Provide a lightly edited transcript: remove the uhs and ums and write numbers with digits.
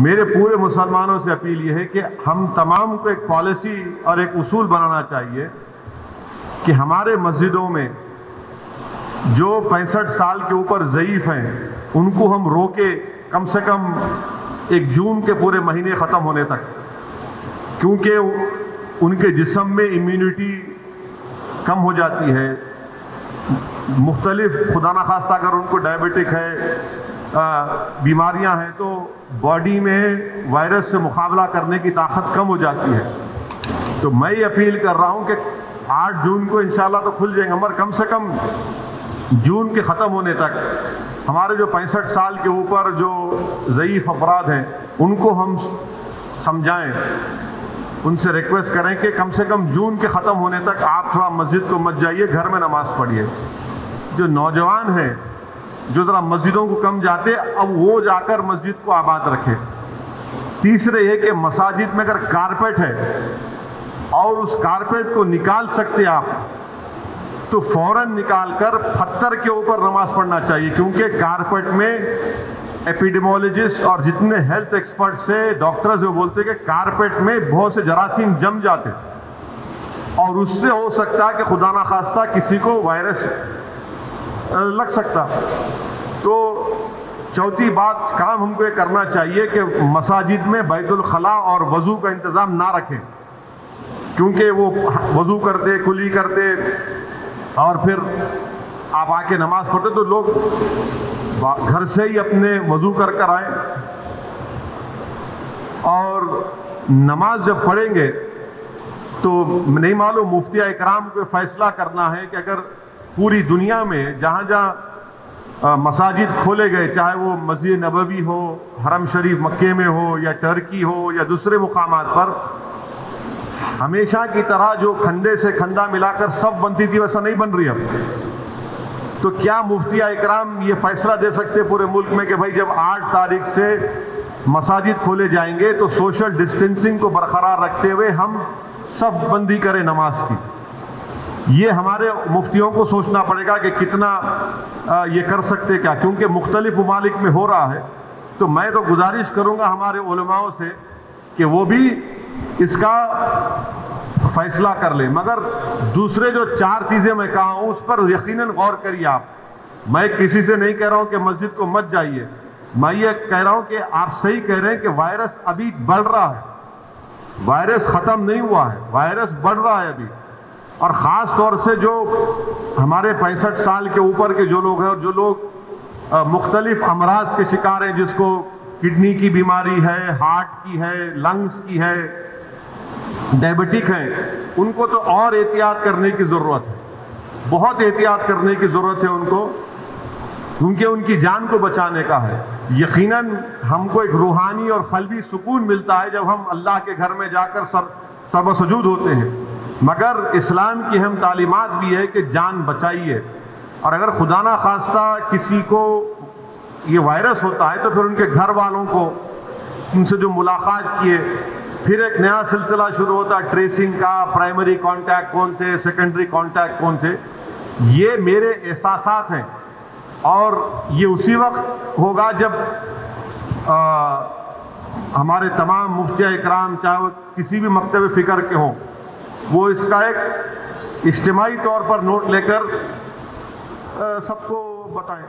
میرے پورے مسلمانوں سے اپیل یہ ہے کہ ہم تمام کو ایک پالیسی اور ایک اصول بنانا چاہیے کہ ہمارے مسجدوں میں جو 65 سال کے اوپر ضعیف ہیں ان کو ہم روکے کم سے کم 1 جون کے پورے مہینے ختم ہونے تک، کیونکہ ان کے جسم میں امیونٹی کم ہو جاتی ہے، مختلف خدا نخواستہ اگر ان کو ڈائبٹک ہے، بیماریاں ہیں، تو باڈی میں وائرس سے مقابلہ کرنے کی طاقت کم ہو جاتی ہے۔ تو میں یہ اپیل کر رہا ہوں کہ 8 جون کو انشاءاللہ تو کھل جائیں گے، مگر کم سے کم جون کے ختم ہونے تک ہمارے جو 65 سال کے اوپر جو ضعیف افراد ہیں ان کو ہم سمجھائیں، ان سے ریکویسٹ کریں کہ کم سے کم جون کے ختم ہونے تک آپ تھوڑا مسجد کو مت جائیے، گھر میں نماز پڑھیے۔ جو نوجوان ہیں جو ذرا مسجدوں کو کم جاتے، اب وہ جا کر مسجد کو آباد رکھے۔ تیسرے یہ کہ مساجد میں اگر کارپیٹ ہے اور اس کارپیٹ کو نکال سکتے آپ تو فوراً نکال کر پتھر کے اوپر نماز پڑھنا چاہیے، کیونکہ کارپیٹ میں ایپیڈیمولوجسٹ اور جتنے ہیلتھ ایکسپرٹ سے ڈاکٹرز وہ بولتے ہیں کہ کارپیٹ میں بہت سے جراثیم جم جاتے اور اس سے ہو سکتا ہے کہ خدا نخواستہ کسی کو وائرس لگ سکتا۔ تو چوتھی بات کام ہم کو یہ کرنا چاہیے کہ مساجد میں بیت الخلاء اور وضو کا انتظام نہ رکھیں، کیونکہ وہ وضو کرتے، کلی کرتے اور پھر آپ آ کے نماز پڑھتے تو لوگ گھر سے ہی اپنے وضو کر آئیں، اور نماز جب پڑھیں گے تو نہیں معلوم مفتی اکرام کو فیصلہ کرنا ہے کہ اگر پوری دنیا میں جہاں جہاں مساجد کھولے گئے، چاہے وہ مسجد نبوی ہو، حرم شریف مکے میں ہو یا ٹرکی ہو یا دوسرے مقامات پر، ہمیشہ کی طرح جو کھندے سے کھندا ملا کر سب بنتی تھی ویسا نہیں بن رہی اب۔ تو کیا مفتی اکرام یہ فیصلہ دے سکتے پورے ملک میں کہ بھائی جب 8 تاریخ سے مساجد کھولے جائیں گے تو سوشل ڈسٹینسنگ کو برقرار رکھتے ہوئے ہم سب بندی کریں نماز کی؟ یہ ہمارے مفتیوں کو سوچنا پڑے گا کہ کتنا یہ کر سکتے کیا، کیونکہ مختلف ممالک میں ہو رہا ہے۔ تو میں تو گزارش کروں گا ہمارے علماء سے کہ وہ بھی اس کا فیصلہ کر لیں، مگر دوسرے جو 4 چیزیں میں کہا ہوں اس پر یقیناً غور کریے آپ۔ میں کسی سے نہیں کہہ رہا ہوں کہ مسجد کو مت جائیے، میں یہ کہہ رہا ہوں کہ آپ صحیح کہہ رہے ہیں کہ وائرس ابھی بڑھ رہا ہے، وائرس ختم نہیں ہوا ہے، وائرس بڑھ رہا ہے ابھی، اور خاص طور سے جو ہمارے 65 سال کے اوپر کے جو لوگ ہیں اور جو لوگ مختلف امراض کے شکار ہیں، جس کو کڈنی کی بیماری ہے، ہارٹ کی ہے، لنگز کی ہے، ڈائبٹک ہیں، ان کو تو اور احتیاط کرنے کی ضرورت ہے، بہت احتیاط کرنے کی ضرورت ہے ان کو، کیونکہ ان کی جان کو بچانے کا ہے۔ یقیناً ہم کو ایک روحانی اور قلبی سکون ملتا ہے جب ہم اللہ کے گھر میں جا کر سر سجود ہوتے ہیں، مگر اسلام کی اہم تعلیمات بھی ہے کہ جان بچائیے، اور اگر خدا نہ خواستہ کسی کو یہ وائرس ہوتا ہے تو پھر ان کے گھر والوں کو ان سے جو ملاقات کیے، پھر ایک نیا سلسلہ شروع ہوتا ہے ٹریسنگ کا، پرائمری کانٹیکٹ کون تھے، سیکنڈری کانٹیکٹ کون تھے۔ یہ میرے احساسات ہیں، اور یہ اسی وقت ہوگا جب ہمارے تمام مفتی اکرام چاہے وہ کسی بھی مکتب فکر کے ہوں، وہ اس کا ایک اجتماعی طور پر نوٹ لے کر سب کو بتائیں۔